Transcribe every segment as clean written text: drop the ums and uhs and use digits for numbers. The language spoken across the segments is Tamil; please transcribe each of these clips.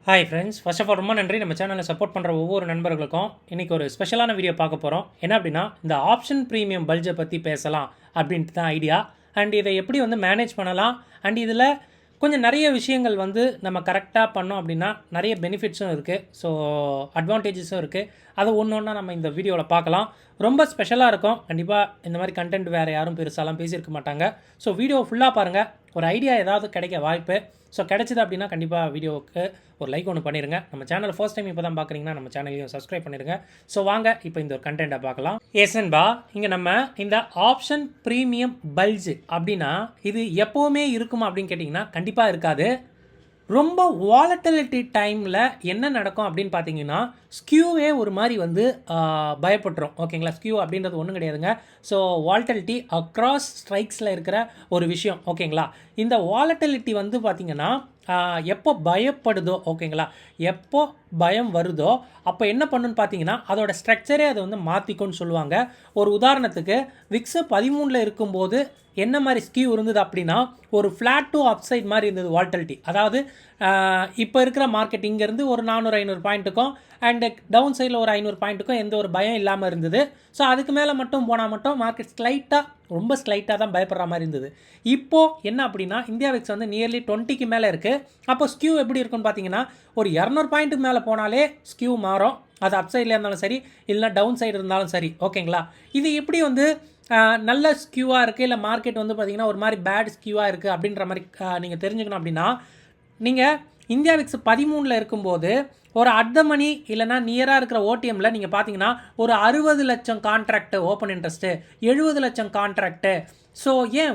Hi friends, first of all ரொம்ப நன்றி. நம்ம சேனலை சப்போர்ட் பண்ணுற ஒவ்வொரு நண்பர்களுக்கும் இன்றைக்கி ஒரு ஸ்பெஷலான வீடியோ பார்க்க போகிறோம். என்ன அப்படின்னா, இந்த ஆப்ஷன் ப்ரீமியம் பல்ஜை பற்றி பேசலாம் அப்படின்ட்டு தான் ஐடியா. அண்ட் இதை எப்படி வந்து மேனேஜ் பண்ணலாம், அண்ட் இதில் கொஞ்சம் நிறைய விஷயங்கள் வந்து நம்ம கரெக்டாக பண்ணோம் அப்படின்னா நிறைய பெனிஃபிட்ஸும் இருக்குது, ஸோ அட்வான்டேஜஸும் இருக்குது. அது ஒன்று ஒன்றா நம்ம இந்த வீடியோவில் பார்க்கலாம். ரொம்ப ஸ்பெஷலாக இருக்கும். கண்டிப்பாக இந்த மாதிரி கண்டென்ட் வேறு யாரும் பெருசாலாம் பேசியிருக்க மாட்டாங்க. ஸோ வீடியோ ஃபுல்லாக பாருங்கள், ஒரு ஐடியா ஏதாவது கிடைக்க வாய்ப்பு. ஸோ கிடச்சிது அப்படின்னா கண்டிப்பாக வீடியோவுக்கு ஒரு லைக் ஒன்று பண்ணிடுங்க. நம்ம சேனல் ஃபர்ஸ்ட் டைம் இப்போ தான் பார்க்குறீங்கன்னா நம்ம சேனலையும் சப்ஸ்கிரைப் பண்ணிடுங்க. ஸோ வாங்க இப்போ இந்த ஒரு கண்டென்ட்டை பார்க்கலாம். ஏசன்பா, இங்கே நம்ம இந்த ஆப்ஷன் ப்ரீமியம் பல்ஜ் அப்படின்னா இது எப்போவுமே இருக்குமா அப்படின்னு கேட்டிங்கன்னா கண்டிப்பாக இருக்காது. ரொம்ப வாலட்டிலிட்டி டைமில் என்ன நடக்கும் அப்படின்னு பார்த்தீங்கன்னா, ஸ்கியூவே ஒரு மாதிரி வந்து பயப்பட்டுரும். ஓகேங்களா, ஸ்கியூ அப்படின்றது ஒன்றும் கிடையாதுங்க. ஸோ வாலட்டிலிட்டி அக்ராஸ் ஸ்ட்ரைக்ஸில் இருக்கிற ஒரு விஷயம். ஓகேங்களா, இந்த வாலட்டிலிட்டி வந்து பார்த்திங்கன்னா எப்போ பயப்படுதோ, ஓகேங்களா, எப்போ பயம் வருதோ அப்போ என்ன பண்ணுன்னு பார்த்தீங்கன்னா அதோட ஸ்ட்ரக்சரே அதை வந்து மாற்றிக்கும்னு சொல்லுவாங்க. ஒரு உதாரணத்துக்கு விக்ஸு 13 இருக்கும்போது என்ன மாதிரி ஸ்கியூ இருந்தது அப்படின்னா, ஒரு ஃப்ளாட் டு அப்சைட் மாதிரி இருந்தது வால்டிலிட்டி. அதாவது இப்போ இருக்கிற மார்க்கெட் இங்கேருந்து ஒரு 400-500 பாயிண்ட்டுக்கும் அண்டு டவுன் சைடில் ஒரு 500 பாயிண்ட்டுக்கும் எந்த ஒரு பயம் இல்லாமல் இருந்தது. ஸோ அதுக்கு மேலே மட்டும் போனால் மட்டும் மார்க்கெட் ரொம்ப ஸ்லைட்டாக தான் பயப்படுற மாதிரி இருந்தது. இப்போது என்ன அப்படின்னா, இந்தியா விக்ஸ் வந்து நியர்லி 20க்கு மேலே இருக்குது. அப்போ ஸ்கியூ எப்படி இருக்குன்னு பார்த்தீங்கன்னா, ஒரு 200 பாயிண்ட்டுக்கு மேலே போனாலே ஸ்கியூ மாறும். அது அப் சைடில் இருந்தாலும் சரி, இல்லைனா டவுன் சைடு இருந்தாலும் சரி. ஓகேங்களா, இது எப்படி வந்து நல்ல ஸ்கியூவாக இருக்குது, இல்லை மார்க்கெட் வந்து பார்த்திங்கன்னா ஒரு மாதிரி பேட் ஸ்கியூவாக இருக்குது அப்படின்ற மாதிரி நீங்கள் தெரிஞ்சுக்கணும் அப்படின்னா, நீங்கள் இந்தியா விக்ஸ் 13 இருக்கும்போது ஒரு அட் த மணி இல்லைனா நியராக இருக்கிற ஓடிஎம்மில் நீங்கள் பார்த்தீங்கன்னா ஒரு 60 லட்சம் கான்ட்ராக்டு ஓப்பன் இன்ட்ரெஸ்ட்டு, 70 லட்சம் கான்ட்ராக்டு. ஸோ ஏன்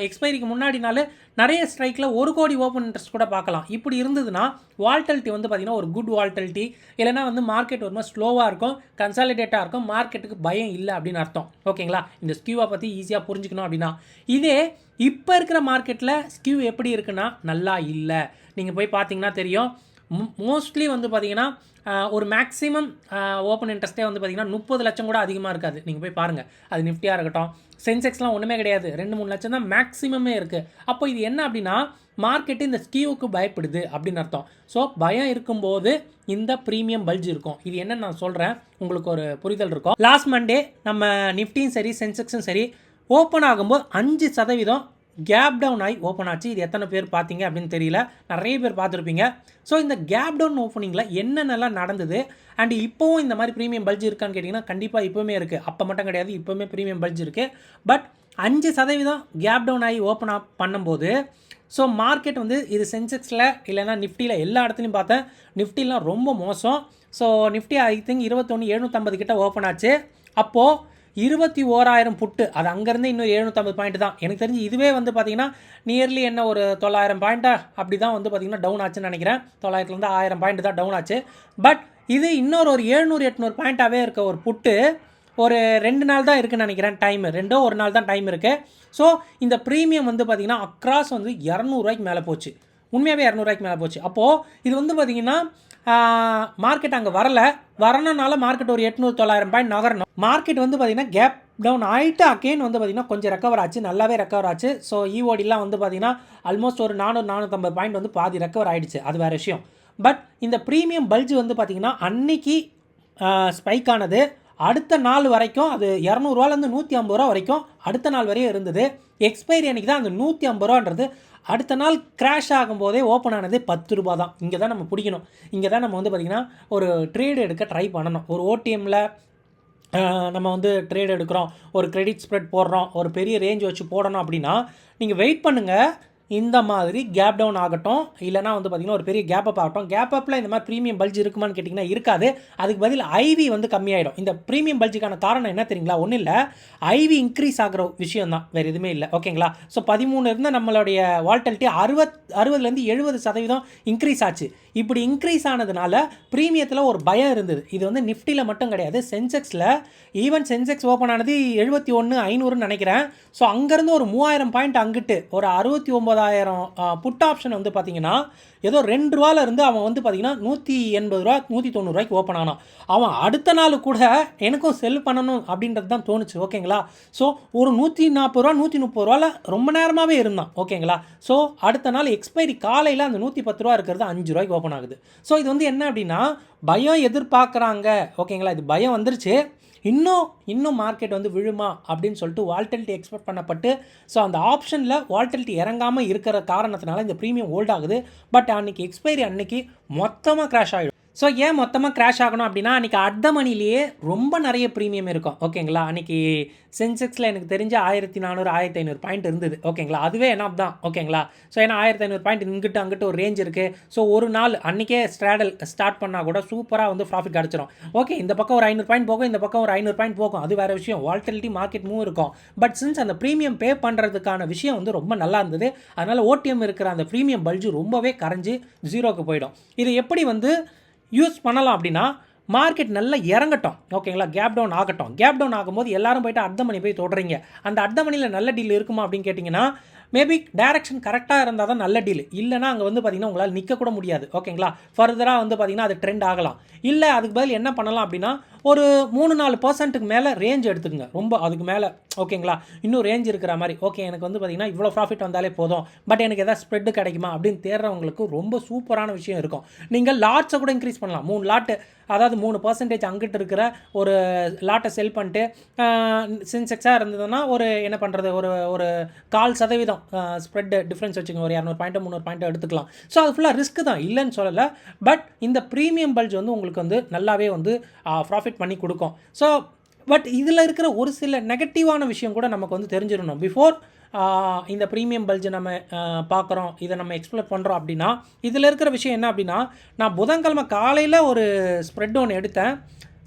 எக்ஸ்பைரிக்கு முன்னாடினால நிறைய ஸ்ட்ரைக்கில் 1 கோடி ஓப்பன் இன்ட்ரெஸ்ட் கூட பார்க்கலாம். இப்படி இருந்ததுன்னா வால்டிலிட்டி வந்து பார்த்திங்கன்னா ஒரு குட் வால்டிலிட்டி, இல்லைனா வந்து மார்க்கெட் ஒரு மாதிரி ஸ்லோவாக இருக்கும், கன்சாலிடேட்டாக இருக்கும், மார்க்கெட்டுக்கு பயம் இல்லை அப்படின்னு அர்த்தம். ஓகேங்களா, இந்த ஸ்கியூவை பற்றி ஈஸியாக புரிஞ்சுக்கணும் அப்படின்னா, இதே இப்போ இருக்கிற மார்க்கெட்டில் ஸ்கியூ எப்படி இருக்குன்னா நல்லா இல்லை. நீங்கள் போய் பார்த்தீங்கன்னா தெரியும். மோஸ்ட்லி வந்து பார்த்திங்கன்னா ஒரு மேக்ஸிமம் ஓப்பன் இன்ட்ரெஸ்ட்டே வந்து பார்த்திங்கன்னா 30 லட்சம் கூட அதிகமாக இருக்காது. நீங்கள் போய் பாருங்கள், அது நிஃப்டியாக இருக்கட்டும், சென்செக்ஸ்லாம் ஒன்றுமே கிடையாது, 2-3 லட்சம் தான் மேக்ஸிமமே இருக்குது. அப்போ இது என்ன அப்படின்னா, மார்க்கெட்டு இந்த ஸ்கியூவுக்கு பயப்படுது அப்படின்னு அர்த்தம். ஸோ பயம் இருக்கும்போது இந்த ப்ரீமியம் பல்ஜ் இருக்கும். இது என்னன்னு நான் சொல்கிறேன், உங்களுக்கு ஒரு புரிதல் இருக்கும். லாஸ்ட் மண்டே நம்ம நிஃப்டியும் சரி சென்செக்ஸும் சரி ஓப்பன் ஆகும்போது 5% கேப் டவுன் ஆகி ஓப்பன் ஆச்சு. இது எத்தனை பேர் பார்த்தீங்க அப்படின்னு தெரியல, நிறைய பேர் பார்த்துருப்பீங்க. ஸோ இந்த கேப் டவுன் ஓப்பனிங்கில் என்னென்னலாம் நடந்தது, அண்ட் இப்போவும் இந்த மாதிரி ப்ரீமியம் பல்ஜ் இருக்கான்னு கேட்டிங்கன்னா கண்டிப்பாக இப்போவுமே இருக்குது. அப்போ மட்டும் கிடையாது, இப்போவுமே ப்ரீமியம் பல்ஜ் இருக்குது. பட் 5% கேப் டவுன் ஆகி ஓப்பன் ஆப் பண்ணும்போது ஸோ மார்க்கெட் வந்து இது சென்செக்ஸில் இல்லைனா நிஃப்டியில் எல்லா இடத்துலையும் பார்த்தேன். நிஃப்டிலாம் ரொம்ப மோசம். ஸோ நிஃப்டி ஐ திங்க் 21,750 கிட்ட ஓப்பன் ஆச்சு. அப்போது 21,000 புட்டு, அது அங்கேருந்து இன்னும் 750 பாயிண்ட் தான். எனக்கு தெரிஞ்சு இதுவே வந்து பார்த்திங்கன்னா நியர்லி என்ன ஒரு 900 பாயிண்ட்டாக அப்படி தான் வந்து பார்த்திங்கன்னா டவுன் ஆச்சுன்னு நினைக்கிறேன். 900லேருந்து 1000 பாயிண்ட் தான் டவுன் ஆச்சு. பட் இது இன்னொரு ஒரு 700-800 பாயிண்ட்டாகவே இருக்க ஒரு புட்டு ஒரு 2 நாள் தான் இருக்குதுன்னு நினைக்கிறேன் டைமு. 1 நாள் தான் டைம் இருக்குது. ஸோ இந்த ப்ரீமியம் வந்து பார்த்திங்கன்னா அக்ராஸ் வந்து 200 மேலே போச்சு. உண்மையாகவே 200 மேலே போச்சு. அப்போது இது வந்து பார்த்திங்கன்னா மார்க்கெட் அங்கே வரணுனால மார்க்கெட் ஒரு 800-900 பாயிண்ட் நகரணும். மார்க்கெட் வந்து பார்த்திங்கன்னா கேப் டவுன் ஆகிட்டு அகெயின் வந்து பார்த்திங்கன்னா கொஞ்சம் ரெக்கவர் ஆச்சு, நல்லாவே ரெக்கவர் ஆச்சு. ஸோ ஈஓடிலாம் வந்து பார்த்திங்கன்னா ஆல்மோஸ்ட் ஒரு 400-450 பாயிண்ட் வந்து பாதி ரெக்கவர் ஆகிடுச்சு, அது வேறு விஷயம். பட் இந்த ப்ரீமியம் பல்ஜ் வந்து பார்த்திங்கன்னா அன்னைக்கு ஸ்பைக் ஆனது அடுத்த நாள் வரைக்கும் அது 200 150 வரைக்கும் அடுத்த நாள் வரையும் இருந்தது. எக்ஸ்பைரி அன்றைக்கி தான் அந்த 150 அடுத்த நாள் கிராஷ் ஆகும்போதே ஓப்பன் ஆனது 10 தான். இங்கே தான் நம்ம பிடிக்கணும். இங்கே தான் நம்ம வந்து பார்த்திங்கன்னா ஒரு ட்ரேடு எடுக்க ட்ரை பண்ணணும். ஒரு ஓடிஎம்மில் நம்ம வந்து ட்ரேட் எடுக்கிறோம், ஒரு கிரெடிட் ஸ்ப்ரெட் போடுறோம், ஒரு பெரிய ரேஞ்ச் வச்சு போடணும் அப்படின்னா நீங்கள் வெயிட் பண்ணுங்கள். இந்த மாதிரி கேப் டவுன் ஆகட்டும், இல்லைனா வந்து பார்த்திங்கன்னா ஒரு பெரிய கேப் அப் ஆகட்டும். கேப் அப்பில் இந்த மாதிரி ப்ரீமியம் பல்ஜ் இருக்குமான்னு கேட்டிங்கன்னா இருக்காது. அதுக்கு பதில் ஐவி வந்து கம்மியாயிடும். இந்த ப்ரீமியம் பல்ஜுக்கான காரணம் என்ன தெரியுங்களா? ஒன்றும் இல்லை, ஐவி இன்க்ரீஸ் ஆகிற விஷயம் தான், வேறு எதுவுமே இல்லை. ஓகேங்களா, ஸோ 13 இருந்தால் நம்மளுடைய வால்டிலிட்டி 60-70 70% இன்க்ரீஸ் ஆச்சு. இப்படி இன்க்ரீஸ் ஆனதுனால ப்ரீமியத்தில் ஒரு பயம் இருந்தது. இது வந்து நிஃப்டியில் மட்டும் கிடையாது, சென்செக்ஸில் ஈவன் சென்செக்ஸ் ஓப்பன் ஆனது 71,500 நினைக்கிறேன். ஸோ அங்கேருந்து ஒரு 3000 பாயிண்ட் அங்கிட்டு ஒரு 69,000 150,000 புட் ஆப்ஷன் வந்து பார்த்தீங்கன்னா ஏதோ ரூ. 2 இருந்து அவன் வந்து பார்த்தீங்கன்னா ரூ. 180 190 ஓப்பன் ஆனான். அவன் அடுத்த நாள் கூட எனக்கும் செல் பண்ணணும் அப்படின்றது தான் தோணுச்சு. ஓகேங்களா. ஸோ ஒரு ரூ. 140 130 ரொம்ப நேரமாகவே இருந்தான். ஓகேங்களா. ஸோ அடுத்த நாள் எக்ஸ்பைரி காலையில் அந்த ரூ. 110 இருக்கிறது ரூ. 5 ஓப்பன் ஆகுது. ஸோ இது வந்து என்ன அப்படின்னா பயம் எதிர்பார்க்குறாங்க. ஓகேங்களா. இது பயம் வந்துருச்சு. இன்னும் மார்க்கெட் வந்து விழுமா அப்படின்னு சொல்லிட்டு வால்டிலிட்டி எக்ஸ்பெக்ட் பண்ணப்பட்டு ஸோ அந்த ஆப்ஷனில் வால்டிலிட்டி இறங்காமல் இருக்கிற காரணத்தினால இந்த ப்ரீமியம் ஹோல்ட் ஆகுது. பட் அன்றைக்கி எக்ஸ்பைரி அன்றைக்கி மொத்தமாக கிராஷ் ஆகிடும். ஸோ ஏன் மொத்தமாக கிராஷ் ஆகணும் அப்படின்னா அன்றைக்கி அர்த்த மணிலேயே ரொம்ப நிறைய ப்ரீமியம் இருக்கும். ஓகேங்களா. அன்றைக்கி சென்செக்ஸில் எனக்கு தெரிஞ்ச 1400 1500 பாயிண்ட் இருந்தது. ஓகேங்களா. அதுவே என்ன தான். ஓகேங்களா. ஸோ ஏன்னா 1500 பாயிண்ட் இங்கிட்டு அங்கிட்டு ஒரு ரேஞ்ச் இருக்குது. ஸோ ஒரு நாள் அன்றைக்கே ஸ்டார்ட் பண்ணால் கூட சூப்பராக வந்து ப்ராஃபிட் கிடச்சிரும். ஓகே, இந்த பக்கம் ஒரு 500 பாயிண்ட் போகும், இந்த பக்கம் ஒரு 500 பாயிண்ட் போகும், அது வேறு விஷயம். வால்டிலிட்டி மார்க்கெட் மூவ் இருக்கும். பட் சின்ஸ் அந்த ப்ரீமியம் பே பண்ணுறதுக்கான விஷயம் வந்து ரொம்ப நல்லா இருந்தது. அதனால் ஓடிஎம் இருக்கிற அந்த ப்ரீமியம் பல்ஜு ரொம்பவே கரைஞ்சி ஜீரோக்கு போயிடும். இது எப்படி வந்து யூஸ் பண்ணலாம் அப்படின்னா மார்க்கெட் நல்லா இறங்கட்டும். ஓகேங்களா. கேப் டவுன் ஆகட்டும். கேப் டவுன் ஆகும்போது எல்லாரும் போய்ட்டு அர்த்த மணி போய் தொடுறீங்க. அந்த அர்த்த மணியில் நல்ல டீல் இருக்குமா அப்படின்னு கேட்டிங்கன்னா மேபி டைரக்ஷன் கரெக்டாக இருந்தால் தான் நல்ல டீல். இல்லைனா அங்கே வந்து பார்த்திங்கன்னா உங்களால் நிற்கக்கூட முடியாது. ஓகேங்களா. ஃபர்தராக வந்து பார்த்திங்கன்னா அது ட்ரெண்ட் ஆகலாம். இல்லை அதுக்கு பதில் என்ன பண்ணலாம் அப்படின்னா ஒரு 3-4% மேலே ரேஞ்ச் எடுத்துக்கங்க. ரொம்ப அதுக்கு மேலே ஓகேங்களா இன்னும் ரேஞ்ச் இருக்கிற மாதிரி. ஓகே, எனக்கு வந்து பார்த்திங்கன்னா இவ்வளோ ப்ராஃபிட் வந்தாலே போதும், பட் எனக்கு எதாவது ஸ்ப்ரெட்டு கிடைக்குமா அப்படின்னு தேடுறவங்களுக்கு ரொம்ப சூப்பரான விஷயம் இருக்கும். நீங்கள் லாட்ஸை கூட இன்க்ரீஸ் பண்ணலாம். 3 லாட்டு, அதாவது 3% அங்கிட்டு இருக்கிற ஒரு லாட்டை செல் பண்ணிட்டு சென்செக்ஸாக இருந்ததுன்னா ஒரு என்ன பண்ணுறது ஒரு 4% ஸ்ப்ரெட் டிஃப்ரென்ஸ் வச்சுக்கோங்க. ஒரு 200 பாயிண்ட்டோ 300 பாயிண்ட்டோ எடுத்துக்கலாம். ஸோ அது ஃபுல்லாக ரிஸ்க் தான், இல்லைன்னு சொல்லலை. பட் இந்த ப்ரீமியம் பல்ஜ் வந்து உங்களுக்கு வந்து நல்லாவே வந்து ப்ராஃபிட் பண்ணி கொடுக்கும். ஸோ பட் இதில் இருக்கிற ஒரு சில நெகட்டிவான விஷயம் கூட நமக்கு வந்து தெரிஞ்சிடணும். பிஃபோர் இந்த ப்ரீமியம் பல்ஜை நம்ம பார்க்குறோம், இதை நம்ம எக்ஸ்ப்ளோர் பண்ணுறோம் அப்படின்னா இதில் இருக்கிற விஷயம் என்ன அப்படின்னா நான் புதன்கிழமை காலையில் ஒரு ஸ்ப்ரெட் ஒன்று எடுத்தேன்.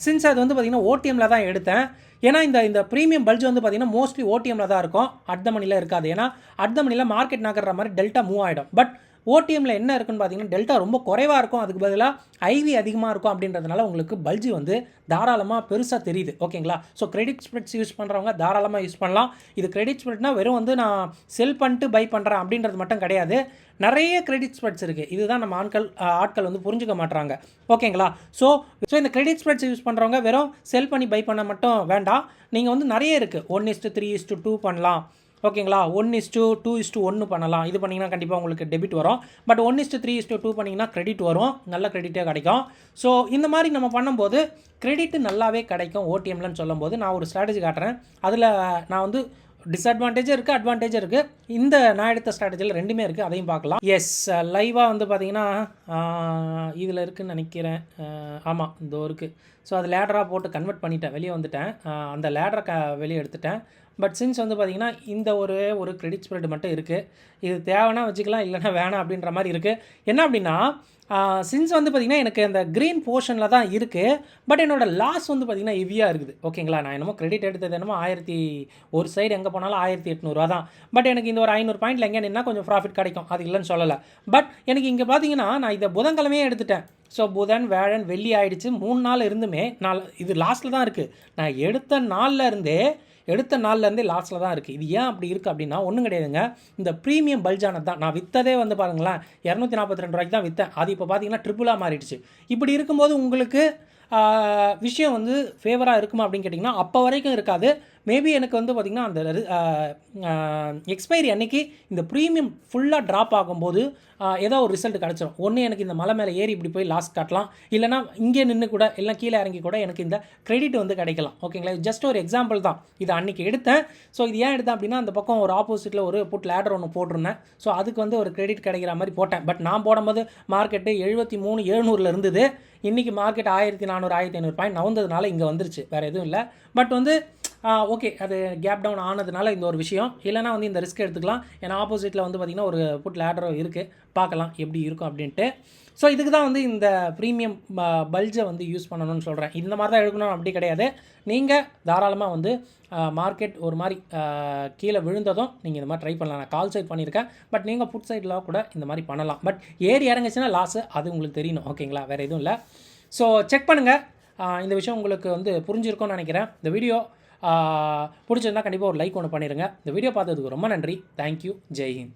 சின்ஸ் அது வந்து பார்த்திங்கன்னா ஓடிஎம்மில் தான் எடுத்தேன். ஏன்னா இந்த ப்ரீமியம் பல்ஜ் வந்து பார்த்திங்கன்னா மோஸ்ட்லி ஓடிஎம்மில் தான் இருக்கும், அர்த்த மணியில் இருக்காது. ஏன்னா அர்த்த மணியில் மார்க்கெட் நகர்ற மாதிரி டெல்டா மூவ் ஆகிடும். பட் ஓடிஎம்மில் என்ன இருக்குன்னு பார்த்தீங்கன்னா டெல்டா ரொம்ப குறைவாக இருக்கும், அதுக்கு பதிலாக ஐவி அதிகமாக இருக்கும். அப்படின்றதுனால உங்களுக்கு பல்ஜி வந்து தாராளமாக பெருசாக தெரியுது. ஓகேங்களா. ஸோ கிரெடிட் ஸ்ப்ரெட்ஸ் யூஸ் பண்ணுறவங்க தாராளமாக யூஸ் பண்ணலாம். இது கிரெடிட் ஸ்ப்ரெட்னா வெறும் வந்து நான் செல் பண்ணிட்டு பை பண்ணுறேன் அப்படின்றது மட்டும் கிடையாது. நிறைய கிரெடிட் ஸ்ப்ரெட்ஸ் இருக்குது. இதுதான் நம்ம ஆட்கள் வந்து புரிஞ்சுக்க மாட்டுறாங்க. ஓகேங்களா. ஸோ இந்த கிரெடிட் ஸ்ப்ரெட்ஸ் யூஸ் பண்ணுறவங்க வெறும் செல் பண்ணி பை பண்ண மட்டும் வேண்டாம். நீங்கள் வந்து நிறைய இருக்குது. 1:3:2 பண்ணலாம். ஓகேங்களா. 1:2:1 பண்ணலாம். இது பண்ணிங்கன்னா கண்டிப்பாக உங்களுக்கு டெபிட் வரும். பட் 1:3:2 பண்ணிங்கன்னா கிரெடிட் வரும், நல்ல கிரெடிட்டே கிடைக்கும். ஸோ இந்த மாதிரி நம்ம பண்ணும்போது கிரெடிட்டு நல்லாவே கிடைக்கும் ஓடிஎம்லன்னு சொல்லும்போது. நான் ஒரு ஸ்ட்ராட்டஜி காட்டுறேன். அதில் நான் வந்து டிஸ்அட்வான்டேஜும் இருக்குது, அட்வான்டேஜும் இருக்குது. இந்த நான் எடுத்த ஸ்ட்ராட்டஜியில் ரெண்டுமே இருக்குது, அதையும் பார்க்கலாம். எஸ், லைவாக வந்து பார்த்திங்கன்னா இதில் இருக்குதுன்னு நினைக்கிறேன். ஆமாம், இதோ இருக்குது. ஸோ அது லேடராக போட்டு கன்வெர்ட் பண்ணிட்டேன், வெளியே வந்துட்டேன். அந்த லேடரை வெளியே எடுத்துட்டேன். பட் சின்ஸ் வந்து பார்த்திங்கன்னா இந்த ஒரு கிரெடிட் ஸ்ப்ரெட் மட்டும் இருக்குது. இது தேவைன்னா வச்சுக்கலாம், இல்லைனா வேணாம் அப்படின்ற மாதிரி இருக்குது. என்ன அப்படின்னா சின்ஸ் வந்து பார்த்திங்கன்னா எனக்கு அந்த க்ரீன் போர்ஷனில் தான் இருக்குது. பட் என்னோடய லாஸ் வந்து பார்த்திங்கன்னா ஹெவியாக இருக்குது. ஓகேங்களா. நான் என்னமோ கிரெடிட் எடுத்தது என்னமோ ஒரு சைடு எங்கே போனாலும் 1800 தான். பட் எனக்கு இந்த ஒரு 500 பாயிண்டில் எங்கே நின்னா கொஞ்சம் ப்ராஃபிட் கிடைக்கும், அது இல்லைன்னு சொல்லலை. பட் எனக்கு இங்கே பார்த்திங்கன்னா நான் இதை புதன்கிழமையே எடுத்துட்டேன். ஸோ புதன் வியாழன் வெள்ளி ஆகிடுச்சு, 3 நாள் இருந்துமே இது லாஸ்ட்டில் தான் இருக்குது. நான் எடுத்த நாள்லேருந்தே லாஸ்ட்டில் தான் இருக்குது. இது ஏன் அப்படி இருக்குது அப்படின்னா ஒன்றும் கிடையாதுங்க. இந்த ப்ரீமியம் பல்ஜானது தான். நான் விற்றதே வந்து பாருங்களேன் 242 ரூபாய்க்கு தான் விற்றேன். அது இப்போ பார்த்தீங்கன்னா ட்ரிபிளாக மாறிடுச்சு. இப்படி இருக்கும்போது உங்களுக்கு விஷயம் வந்து ஃபேவராக இருக்குமா அப்படின்னு கேட்டிங்கன்னா அப்போ வரைக்கும் இருக்காது. மேபி எனக்கு வந்து பார்த்திங்கன்னா அந்த எக்ஸ்பைரி அன்றைக்கி இந்த ப்ரீமியம் ஃபுல்லாக ட்ராப் ஆகும்போது ஏதோ ஒரு ரிசல்ட் கிடச்சிரும். ஒன்று எனக்கு இந்த மலை மேலே ஏறி இப்படி போய் லாஸ் காட்டலாம், இல்லைனா இங்கே நின்று கூட இல்லை கீழே இறங்கி கூட எனக்கு இந்த கிரெடிட் வந்து கிடைக்கலாம். ஓகேங்களா. ஜஸ்ட் ஒரு எக்ஸாம்பிள் தான். இது அன்றைக்கி எடுத்தேன். ஸோ இது ஏன் எடுத்தேன் அப்படின்னா அந்த பக்கம் ஒரு ஆப்போசிட்டில் ஒரு புட் லேடர் ஒன்று போட்டிருந்தேன். ஸோ அதுக்கு வந்து ஒரு கிரெடிட் கிடைக்கிற மாதிரி போட்டேன். பட் நான் போடும்போது மார்க்கெட்டு 73,700 இருந்தது. இன்றைக்கி மார்க்கெட் 1400 1500 பாயிண்ட் நவந்ததுனால இங்கே வந்துருச்சு, வேறு எதுவும் இல்லை. பட் வந்து ஓகே, அது கேப் டவுன் ஆனதுனால இந்த ஒரு விஷயம். இல்லைனா வந்து இந்த ரிஸ்க் எடுத்துக்கலாம். ஏன்னா ஆப்போசிட்டில் வந்து பார்த்திங்கன்னா ஒரு புட் லேடரும் இருக்குது, பார்க்கலாம் எப்படி இருக்கும் அப்படின்ட்டு. ஸோ இதுக்கு தான் வந்து இந்த ப்ரீமியம் பல்ஜை வந்து யூஸ் பண்ணணும்னு சொல்கிறேன். இந்த மாதிரி தான் எடுக்கணும் அப்படி கிடையாது. நீங்கள் தாராளமாக வந்து மார்க்கெட் ஒரு மாதிரி கீழே விழுந்ததும் நீங்கள் இந்த மாதிரி ட்ரை பண்ணலாம். நான் கால் சைட் பண்ணியிருக்கேன். பட் நீங்கள் புட் சைடில் கூட இந்த மாதிரி பண்ணலாம். பட் ஏறி இறங்குச்சுன்னா லாஸு, அது உங்களுக்கு தெரியணும். ஓகேங்களா. வேறு எதுவும் இல்லை. ஸோ செக் பண்ணுங்கள். இந்த விஷயம் உங்களுக்கு வந்து புரிஞ்சிருக்கும்னு நினைக்கிறேன். இந்த வீடியோ பிடிச்சிருந்தால் கண்டிப்பாக ஒரு லைக் ஒன்று பண்ணிடுங்க. இந்த வீடியோ பார்த்ததுக்கு ரொம்ப நன்றி. தேங்க்யூ. ஜெய்ஹிந்த்.